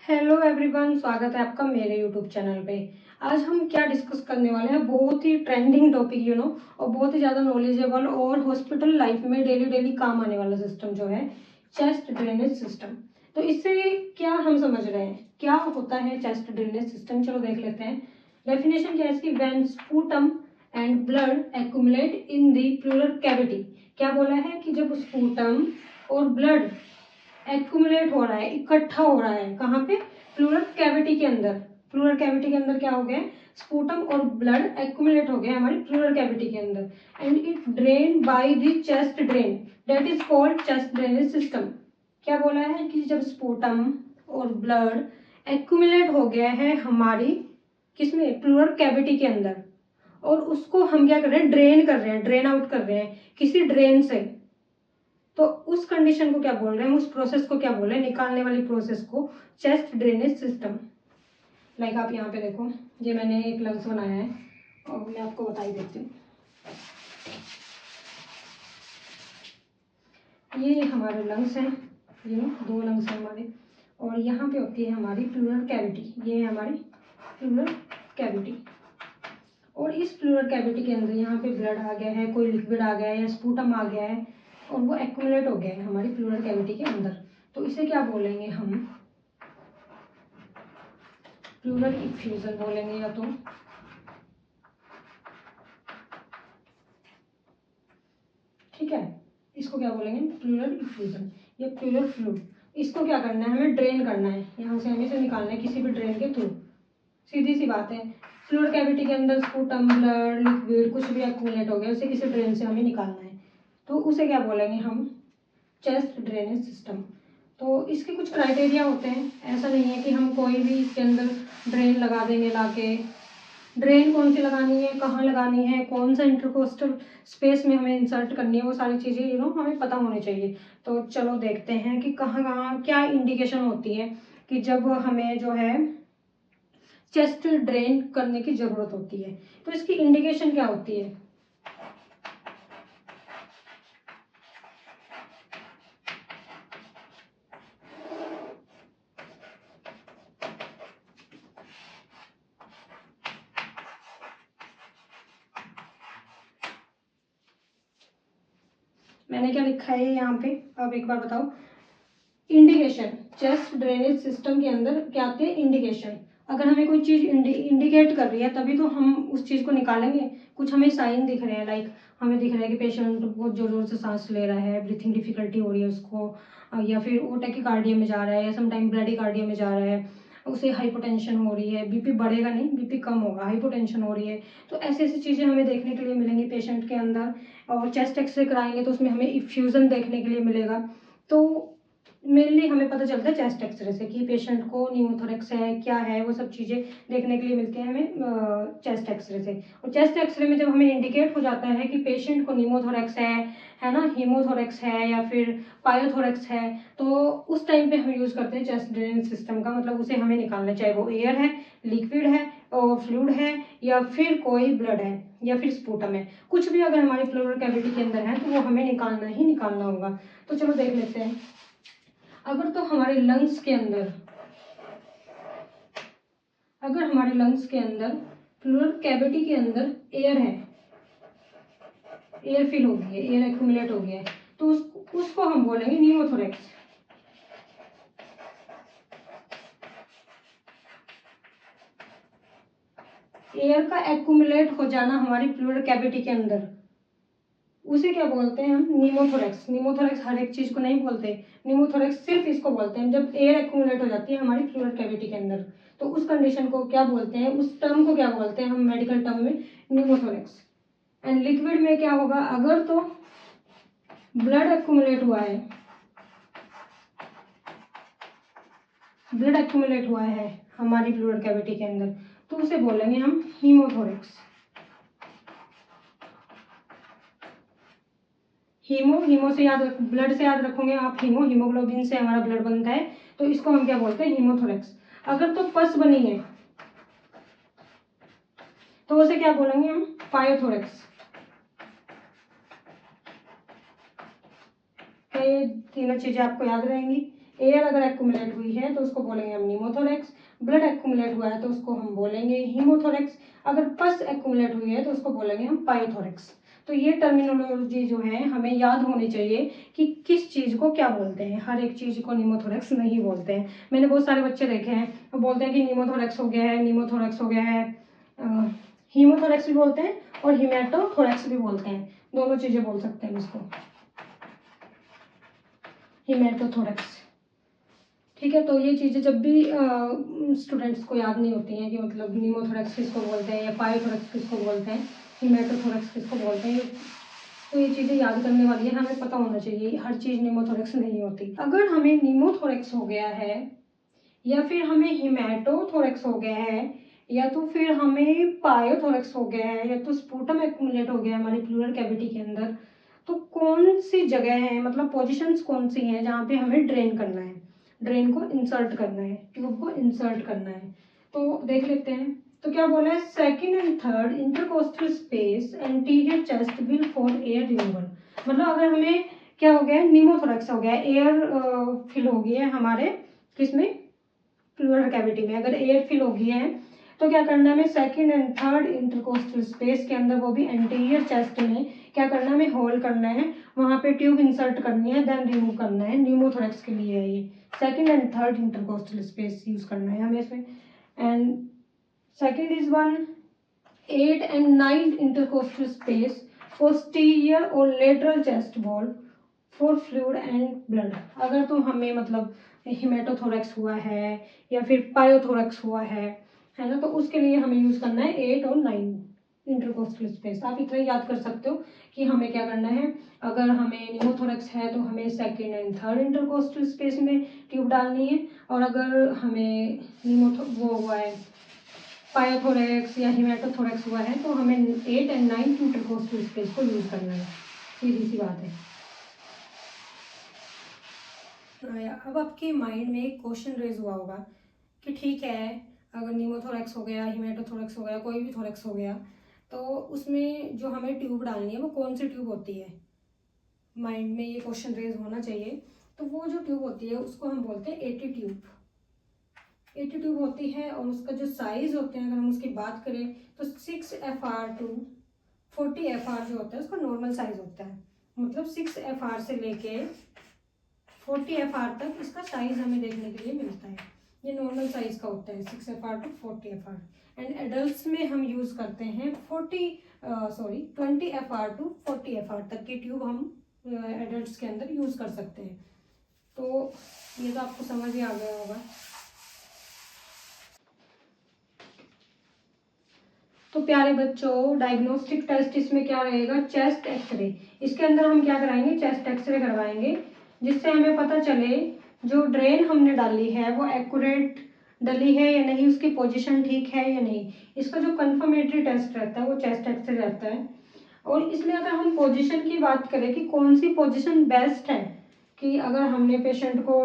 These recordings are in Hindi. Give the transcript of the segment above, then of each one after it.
हेलो एवरीवन, स्वागत है आपका मेरे यूट्यूब चैनल पे। आज हम क्या डिस्कस करने वाले हैं, बहुत ही ट्रेंडिंग टॉपिक और बहुत ही ज़्यादा नॉलेजेबल और हॉस्पिटल लाइफ में डेली डेली काम आने वाला सिस्टम जो है चेस्ट ड्रेनेज सिस्टम। तो इससे क्या हम समझ रहे हैं, क्या होता है चेस्ट ड्रेनेज सिस्टम, चलो देख लेते हैं। डेफिनेशन क्या है इसकी, when sputum and blood accumulate in the pleural cavity. क्या बोला है कि जब स्पूटम और ब्लड एक्यूमुलेट हो रहा है, इकट्ठा हो रहा है, कहाँ पे, प्लूरल कैविटी के अंदर। प्लूरल कैविटी के अंदर क्या हो गया, स्पूटम और ब्लड एक्यूमुलेट हो गया हमारी प्लूरल कैविटी के अंदर, and it drain by the chest drain, that is called chest drainage system. क्या बोला है कि जब स्पूटम और ब्लड एक्यूमुलेट हो गया है हमारी किसमें, प्लूरल कैविटी के अंदर, और उसको हम क्या कर रहे हैं, ड्रेन कर रहे हैं, ड्रेन आउट कर रहे हैं किसी ड्रेन से, तो उस कंडीशन को क्या बोल रहे हैं, उस प्रोसेस को क्या बोल रहे हैं, निकालने वाली प्रोसेस को चेस्ट ड्रेनेज सिस्टम। लाइक आप यहाँ पे देखो, ये मैंने एक लंग्स बनाया है और मैं आपको बता ही देती हूँ। ये हमारे लंग्स हैं, ये दो लंग्स हैं हमारे, और यहाँ पे होती है हमारी प्लूरल कैविटी, ये है हमारी प्लूरल कैविटी। और इस प्लूरल कैविटी के अंदर यहाँ पे ब्लड आ गया है, कोई लिक्विड आ गया है या स्पूटम आ गया है, और वो एक्यूमुलेट हो गया है हमारी प्लूरल कैविटी के अंदर, तो इसे क्या बोलेंगे हम, प्लूरल इफ्यूजन बोलेंगे, या तो ठीक है, इसको क्या बोलेंगे, प्लूरल इफ्यूजन या प्लूरल फ्लूइड। इसको क्या करना है, हमें ड्रेन करना है, यहाँ से हमें इसे निकालना है किसी भी ड्रेन के थ्रू। सीधी सी बात है, प्लूरल कैविटी के अंदर स्पूटम, ब्लड, लिक्विड कुछ भी एक्यूमुलेट हो गया, उसे किसी ड्रेन से हमें निकालना है, तो उसे क्या बोलेंगे हम, चेस्ट ड्रेनेज सिस्टम। तो इसके कुछ क्राइटेरिया होते हैं, ऐसा नहीं है कि हम कोई भी इसके अंदर ड्रेन लगा देंगे लाके। ड्रेन कौन सी लगानी है, कहाँ लगानी है, कौन सा इंटरकोस्टल स्पेस में हमें इंसर्ट करनी है, वो सारी चीज़ें हमें पता होनी चाहिए। तो चलो देखते हैं कि कहाँ कहाँ क्या इंडिकेशन होती है कि जब हमें जो है चेस्ट ड्रेन करने की ज़रूरत होती है, तो इसकी इंडिकेशन क्या होती है। मैंने क्या लिखा है यहाँ पे, अब एक बार बताओ। इंडिकेशन, चेस्ट ड्रेनेज सिस्टम के अंदर क्या आते हैं, इंडिकेशन। अगर हमें कोई चीज़ इंडिकेट कर रही है तभी तो हम उस चीज़ को निकालेंगे। कुछ हमें साइन दिख रहे हैं, लाइक हमें दिख रहा है कि पेशेंट बहुत जोर जोर से सांस ले रहा है, ब्रीथिंग डिफिकल्टी हो रही है उसको, या फिर वो टैकीकार्डिया में जा रहा है, या समटाइम ब्रेडिकार्डिया में जा रहा है, उसे हाइपोटेंशन हो रही है, बीपी बढ़ेगा नहीं, बीपी कम होगा, हाइपोटेंशन हो रही है। तो ऐसी ऐसी चीज़ें हमें देखने के लिए मिलेंगी पेशेंट के अंदर। और चेस्ट एक्सरे कराएंगे तो उसमें हमें इफ्यूज़न देखने के लिए मिलेगा। तो मेनली हमें पता चलता है चेस्ट एक्सरे से कि पेशेंट को न्यूमोथोरेक्स है, क्या है, वो सब चीज़ें देखने के लिए मिलती हैं हमें चेस्ट एक्सरे से। और चेस्ट एक्सरे में जब हमें इंडिकेट हो जाता है कि पेशेंट को न्यूमोथोरेक्स है ना, हीमोथोरेक्स है या फिर पायोथोरेक्स है, तो उस टाइम पे हम यूज़ करते हैं चेस्ट ड्रेनेज सिस्टम का। मतलब उसे हमें निकालना है, चाहे वो एयर है, लिक्विड है और फ्लूइड है, या फिर कोई ब्लड है, या फिर स्पूटम है, कुछ भी अगर हमारी प्लूरल कैविटी के अंदर है तो वो हमें निकालना ही निकालना होगा। तो चलो देख लेते हैं। अगर तो हमारे लंग्स के अंदर, अगर हमारे लंग्स के अंदर प्लूरल कैविटी के अंदर एयर है, एयर फिल हो गई है, एयर एक्यूमुलेट हो गया है, तो उसको हम बोलेंगे न्यूमोथोरेक्स। एयर का एक्यूमुलेट हो जाना हमारी प्लूरल कैविटी के अंदर, उसे क्या बोलते हैं हम, न्यूमोथोरेक्स। न्यूमोथोरेक्स हर एक चीज को नहीं बोलते, न्यूमोथोरेक्स सिर्फ इसको बोलते हैं जब एयर एक्यूमुलेट हो जाती है हमारी प्लूरल कैविटी के अंदर। तो उस कंडीशन को क्या बोलते हैं, उस टर्म को क्या बोलते हैं हम मेडिकल टर्म में, न्यूमोथोरेक्स। एंड लिक्विड में क्या होगा, अगर तो ब्लड एक्यूमुलेट हुआ है, ब्लड एक्यूमुलेट हुआ है हमारी प्लूरल कैविटी के अंदर, तो उसे बोलेंगे हम हीमोथोरेक्स। हीमो से याद रख, ब्लड से याद रखोगे आप, हीमोग्लोबिन से हमारा ब्लड बनता है, तो इसको हम क्या बोलते हैं, हीमोथोरेक्स। अगर तो पस बनी है तो उसे क्या बोलेंगे हम, पायोथोरेक्स। ये तीनों चीजें आपको याद रहेंगी एयर अगर एक्यूमुलेट हुई है तो उसको बोलेंगे हम निमोथोरेक्स, ब्लड एक्यूमुलेट हुआ है तो उसको हम बोलेंगे हीमोथोरेक्स, अगर पस एक्यूमुलेट हुई है तो उसको बोलेंगे हम पायोथोरेक्स। तो ये टर्मिनोलॉजी जो है हमें याद होनी चाहिए कि किस चीज़ को क्या बोलते हैं। हर एक चीज़ को निमोथोरेक्स नहीं बोलते हैं। मैंने बहुत सारे बच्चे देखे हैं वो बोलते हैं कि निमोथोरेक्स हो गया है, निमोथोरेक्स हो गया है, हीमोथोरेक्स भी बोलते हैं और हीमेटोथोरेक्स भी बोलते हैं, दोनों चीज़ें बोल सकते हैं इसको, हीमेटोथोरेक्स। ठीक है, तो ये चीज़ें जब भी स्टूडेंट्स को याद नहीं होती हैं कि मतलब निमोथोरेक्स किसको बोलते हैं या पायोथोरेक्स किसको बोलते हैं, हीमेटोथोरेक्स किसको बोलते हैं, तो ये चीज़ें याद करने वाली है, हमें पता होना चाहिए हर चीज़ निमोथोरेक्स नहीं होती। अगर हमें निमोथोरेक्स हो गया है या फिर हमें हीमेटोथोरेक्स हो गया है या तो फिर हमें पायोथोरेक्स हो गया है या तो स्पूटम एक्यूमुलेट हो गया है हमारी प्लूरल कैविटी के अंदर, तो कौन सी जगह है, मतलब पोजीशंस कौन सी हैं जहाँ पे हमें ड्रेन करना है, ड्रेन को इंसर्ट करना है, ट्यूब को इंसर्ट करना है। तो देख लेते हैं। तो क्या बोला है, second and third intercostal space anterior chest will for air removal. मतलब अगर हमें क्या हो गया है, निमोथोरेक्स हो गया है, एयर फिल हो गई है हमारे किसमें, प्लूरल कैविटी में। अगर एयर फिल हो गई है तो क्या करना है, हमें second and third intercostal space के अंदर, वो भी एंटीरियर चेस्ट में क्या करना है, हमें होल्ड करना है, वहां पे ट्यूब इंसर्ट करनी है, देन रिमूव करना है। न्यूमोथोरेक्स के लिए है ये, second and third intercostal space use करना है हमें इसमें। And second is 1, 8 and 9 intercostal space, posterior और lateral chest wall for fluid and blood। अगर तो हमें मतलब हिमेटोथोरेक्स हुआ है या फिर पायोथोरेक्स हुआ है ना, तो उसके लिए हमें यूज करना है 8 और 9 इंटरकोस्टल स्पेस। आप इतना याद कर सकते हो कि हमें क्या करना है। अगर हमें निमोथोरेक्स है तो हमें second and third intercostal space में ट्यूब डालनी है, और अगर हमें वो हुआ है पायोथोरेक्स या हिमेटोथोरेक्स हुआ है तो हमें 8 एंड 9 इंटरकोस्टल स्पेस को यूज करना है। सीधी सी बात है। अब आपके माइंड में एक क्वेश्चन रेज हुआ होगा कि ठीक है, अगर निमोथोरेक्स हो गया, हिमेटोथोरेक्स हो गया, कोई भी थोरेक्स हो गया, तो उसमें जो हमें ट्यूब डालनी है वो कौन सी ट्यूब होती है। माइंड में ये क्वेश्चन रेज होना चाहिए। तो वो जो ट्यूब होती है उसको हम बोलते हैं 80 ट्यूब। 80 ट्यूब होती है, और उसका जो साइज होते हैं अगर हम उसकी बात करें तो 6 FR टू 40 FR जो होता है उसका नॉर्मल साइज होता है। मतलब 6 FR से लेके 40 FR तक इसका साइज हमें देखने के लिए मिलता है। ये नॉर्मल साइज का होता है 6 FR to 40 FR। And adults में हम यूज करते हैं 20 FR टू 40 FR तक की ट्यूब हम एडल्ट्स के अंदर यूज कर सकते हैं। तो ये तो आपको समझ ही आ गया होगा। तो प्यारे बच्चों, डायग्नोस्टिक टेस्ट इसमें क्या रहेगा, चेस्ट एक्सरे। इसके अंदर हम क्या कराएंगे, चेस्ट एक्सरे करवाएंगे, जिससे हमें पता चले जो ड्रेन हमने डाली है वो एक्यूरेट डली है या नहीं, उसकी पोजीशन ठीक है या नहीं। इसका जो कंफर्मेटरी टेस्ट रहता है वो चेस्ट एक्सरे रहता है। और इसमें अगर हम पोजीशन की बात करें कि कौन सी पोजीशन बेस्ट है, कि अगर हमने पेशेंट को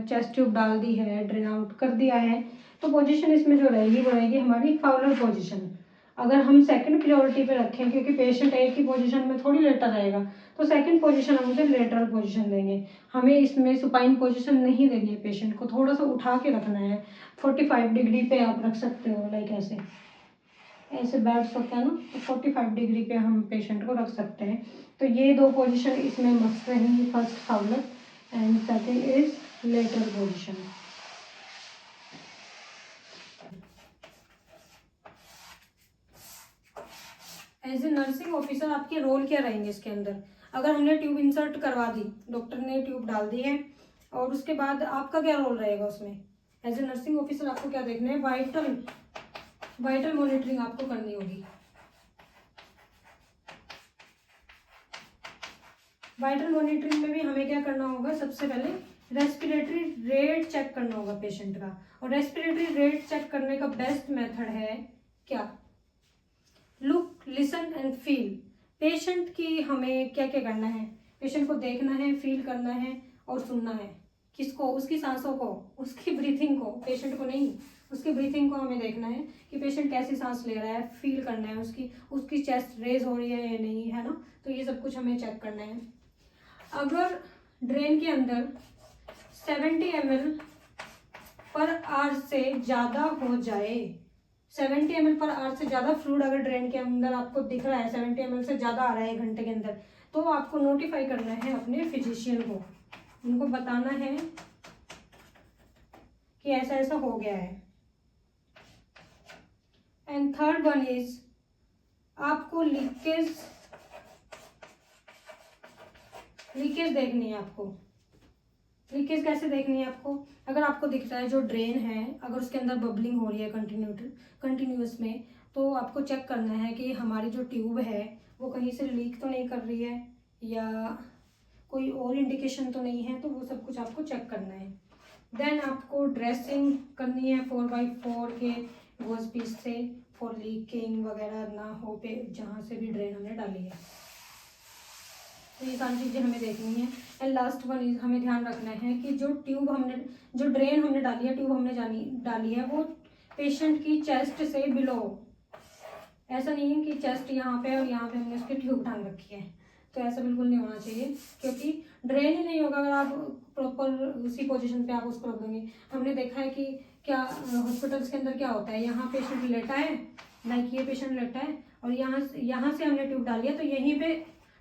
चेस्ट ट्यूब डाल दी है, ड्रेन आउट कर दिया है, तो पोजीशन इसमें जो रहेगी वो रहेगी हमारी फाउलर पोजीशन। अगर हम सेकंड प्रायोरिटी पे रखें, क्योंकि पेशेंट एक ही पोजीशन में थोड़ी लेटा रहेगा, तो सेकंड पोजीशन हम उसे लेटरल पोजीशन देंगे। हमें इसमें सुपाइन पोजीशन नहीं देनी है, पेशेंट को थोड़ा सा उठा के रखना है। 45 डिग्री पे आप रख सकते हो, लाइक ऐसे ऐसे बेड्स होता है ना, तो 45 डिग्री पे हम पेशेंट को रख सकते हैं। तो ये दो पोजीशन इसमें मस्त रहेंगी, first Fowler and second is lateral position. As a nursing officer आपके रोल क्या रहेंगे इसके अंदर। अगर हमने ट्यूब इंसर्ट करवा दी, डॉक्टर ने ट्यूब डाल दी है, और उसके बाद आपका क्या रोल रहेगा उसमें। एज ए नर्सिंग ऑफिसर आपको क्या देखना है, वाइटल मॉनिटरिंग आपको करनी होगी। वाइटल मॉनिटरिंग में भी हमें क्या करना होगा, सबसे पहले रेस्पिरेटरी रेट चेक करना होगा पेशेंट का। और रेस्पिरेटरी रेट चेक करने का बेस्ट मेथड है क्या, look, listen and feel. Patient की हमें क्या क्या करना है, पेशेंट को देखना है, फील करना है और सुनना है। किसको, उसकी सांसों को, उसकी ब्रीथिंग को, पेशेंट को नहीं, उसकी ब्रीथिंग को हमें देखना है कि पेशेंट कैसी सांस ले रहा है, फील करना है उसकी चेस्ट रेज हो रही है या नहीं, है ना। तो ये सब कुछ हमें चेक करना है। अगर ड्रेन के अंदर 70 ml पर आवर से ज़्यादा हो जाए, 70 ml पर आवर से ज़्यादा फ्लूइड अगर ड्रेन के अंदर आपको दिख रहा है, 70 ml से ज़्यादा आ रहा है 1 घंटे के अंदर, तो आपको नोटिफाई करना है अपने फिजिशियन को, उनको बताना है कि ऐसा ऐसा हो गया है। एंड थर्ड वन इज आपको लीकेज देखनी है। आपको लीकेज कैसे देखनी है? आपको अगर आपको दिख रहा है जो ड्रेन है, अगर उसके अंदर बबलिंग हो रही है कंटिन्यूस में, तो आपको चेक करना है कि हमारी जो ट्यूब है वो कहीं से लीक तो नहीं कर रही है या कोई और इंडिकेशन तो नहीं है, तो वो सब कुछ आपको चेक करना है। देन आपको ड्रेसिंग करनी है 4x4 के गोज पीस से, फॉर लीकिंग वगैरह ना हो पे जहाँ से भी ड्रेन हमने डाली है। तो ये सारी चीज़ें हमें देखनी है। एंड लास्ट वन इज हमें ध्यान रखना है कि जो ड्रेन हमने डाली है, ट्यूब हमने डाली है, वो पेशेंट की चेस्ट से बिलो। ऐसा नहीं है कि चेस्ट यहाँ पे और यहाँ पे हमने उसकी ट्यूब टांग रखी है, तो ऐसा बिल्कुल नहीं होना चाहिए, क्योंकि ड्रेन ही नहीं होगा अगर आप प्रॉपर उसी पोजीशन पे आप उसको रख देंगे। हमने देखा है कि क्या हॉस्पिटल्स के अंदर क्या होता है, यहाँ पेशेंट लेटा है, लाइक ये पेशेंट लेटा है और यहाँ से हमने ट्यूब डाली है तो यहीं पे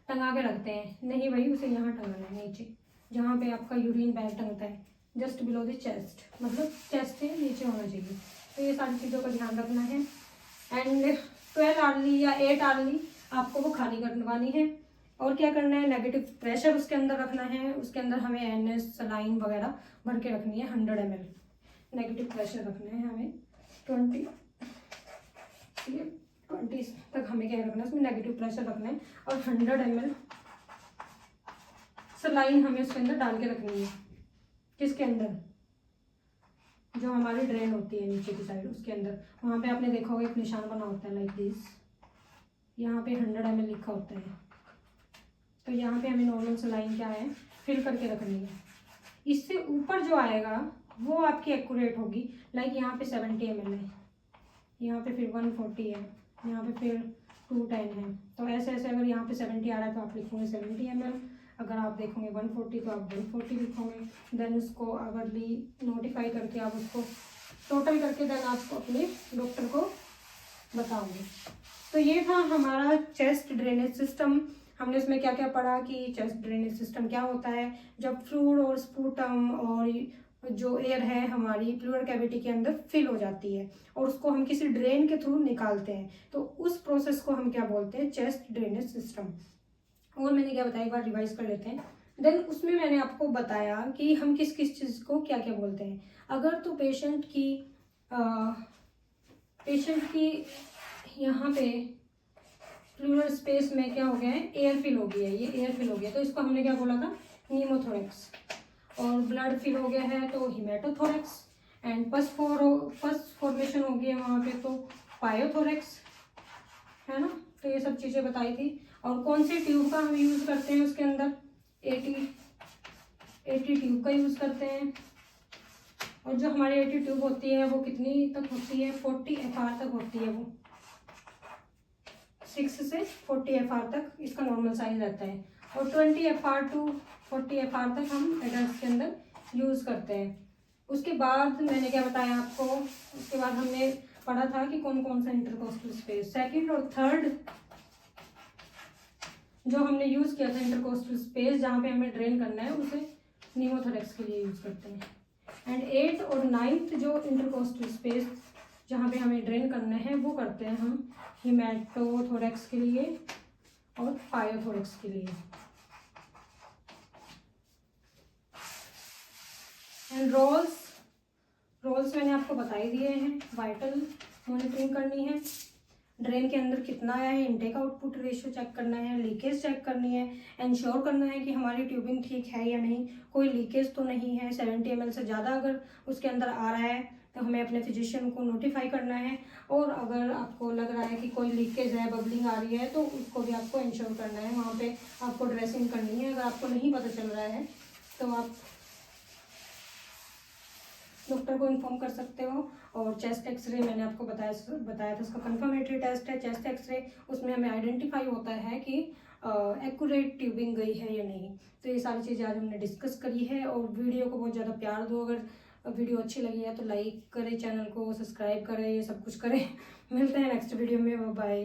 टंगा के रखते हैं। नहीं भाई, उसे यहाँ टंगाना है नीचे, जहाँ पे आपका यूरिन बैग टंगता है, जस्ट बिलो द चेस्ट, मतलब चेस्ट से नीचे होना चाहिए। तो ये सारी चीज़ों का ध्यान रखना है। एंड 12 आवर्ली या 8 आवर्ली आपको वो खाली करवानी है। और क्या करना है, नेगेटिव प्रेशर उसके अंदर रखना है, उसके अंदर हमें NS सलाइन वगैरह भर के रखनी है। 100 ml नेगेटिव प्रेशर रखना है हमें, 20 तक हमें क्या रखना है, उसमें नेगेटिव प्रेशर रखना है। और 100 ml सलाइन हमें उसके अंदर डाल के रखनी है। किसके अंदर? जो हमारी ड्रेन होती है नीचे की साइड, उसके अंदर। वहाँ पे आपने देखा होगा एक निशान बना होता है लाइक दिस, यहाँ पे 100 ml लिखा होता है। तो यहाँ पे हमें नॉर्मल सलाइन क्या है, फिल करके रखनी है। इससे ऊपर जो आएगा वो आपकी एक्यूरेट होगी। लाइक यहाँ पे 70 ml है, यहाँ पे फिर 140 है, यहाँ पे फिर 210 है। तो ऐसे ऐसे अगर यहाँ पे 70 आ रहा है तो आप लिखोगे 70 ml, अगर आप देखोगे 140 तो आप 140 लिखोगे। देन उसको आवरली नोटिफाई करके आप उसको टोटल करके देन आप अपने डॉक्टर को बताओगे। तो ये था हमारा चेस्ट ड्रेनेज सिस्टम। हमने इसमें क्या क्या पढ़ा कि चेस्ट ड्रेनेज सिस्टम क्या होता है, जब फ्लूइड और स्पूटम और जो एयर है हमारी प्लूरल कैविटी के अंदर फिल हो जाती है और उसको हम किसी ड्रेन के थ्रू निकालते हैं, तो उस प्रोसेस को हम क्या बोलते हैं, चेस्ट ड्रेनेज सिस्टम। और मैंने क्या बताया, एक बार रिवाइज कर लेते हैं। देन उसमें मैंने आपको बताया कि हम किस किस चीज़ को क्या क्या बोलते हैं। अगर तो पेशेंट की यहाँ पे प्लूरल स्पेस में क्या हो गया है, एयर फिल हो गया है, ये एयर फिल हो गया, तो इसको हमने क्या बोला था, नीमोथोरेक्स। और ब्लड फिल हो गया है तो हिमेटोथोरेक्स। एंड पस फॉर्मेशन हो गई है वहाँ पे तो पायोथोरेक्स, है ना। तो ये सब चीज़ें बताई थी। और कौन सी ट्यूब का हम यूज़ करते हैं उसके अंदर, 80 ट्यूब का यूज़ करते हैं। और जो हमारी 80 ट्यूब होती है वो कितनी तक होती है, 40 FR तक होती है। वो 6 से 40 FR तक इसका नॉर्मल साइज रहता है। और 20 FR टू 40 FR तक हम एडल्ट के अंदर यूज़ करते हैं। उसके बाद मैंने क्या बताया आपको, उसके बाद हमने पढ़ा था कि कौन कौन सा इंटरकोस्टल स्पेस, सेकंड और थर्ड जो हमने यूज़ किया था इंटरकोस्टल स्पेस जहाँ पे हमें ड्रेन करना है, उसे नीमोथोरेक्स के लिए यूज़ करते हैं। एंड 8 और 9th जो इंटरकोस्टल स्पेस जहाँ पे हमें ड्रेन करना है वो करते हैं हम हिमेटोथोरेक्स के लिए और पायोथोरेक्स के लिए। एंड रोल्स मैंने आपको बता ही दिए हैं। वाइटल मॉनिटरिंग करनी है, ड्रेन के अंदर कितना आया है, इनटेक आउटपुट रेशियो चेक करना है, लीकेज चेक करनी है, इंश्योर करना है कि हमारी ट्यूबिंग ठीक है या नहीं, कोई लीकेज तो नहीं है। 70 ml से ज़्यादा अगर उसके अंदर आ रहा है तो हमें अपने फिजिशियन को नोटिफाई करना है। और अगर आपको लग रहा है कि कोई लीकेज है, बबलिंग आ रही है, तो उसको भी आपको इंश्योर करना है, वहाँ पे आपको ड्रेसिंग करनी है। अगर आपको नहीं पता चल रहा है तो आप डॉक्टर को इन्फॉर्म कर सकते हो। और चेस्ट एक्सरे मैंने आपको बताया था, उसका कंफर्मेटरी टेस्ट है चेस्ट एक्सरे। उसमें हमें आइडेंटिफाई होता है कि एक्यूरेट ट्यूबिंग गई है या नहीं। तो ये सारी चीज़ें आज हमने डिस्कस करी है। और वीडियो को बहुत ज़्यादा प्यार दो, अगर वीडियो अच्छी लगी है तो लाइक करें, चैनल को सब्सक्राइब करें, ये सब कुछ करें। मिलते हैं नेक्स्ट वीडियो में, बाय।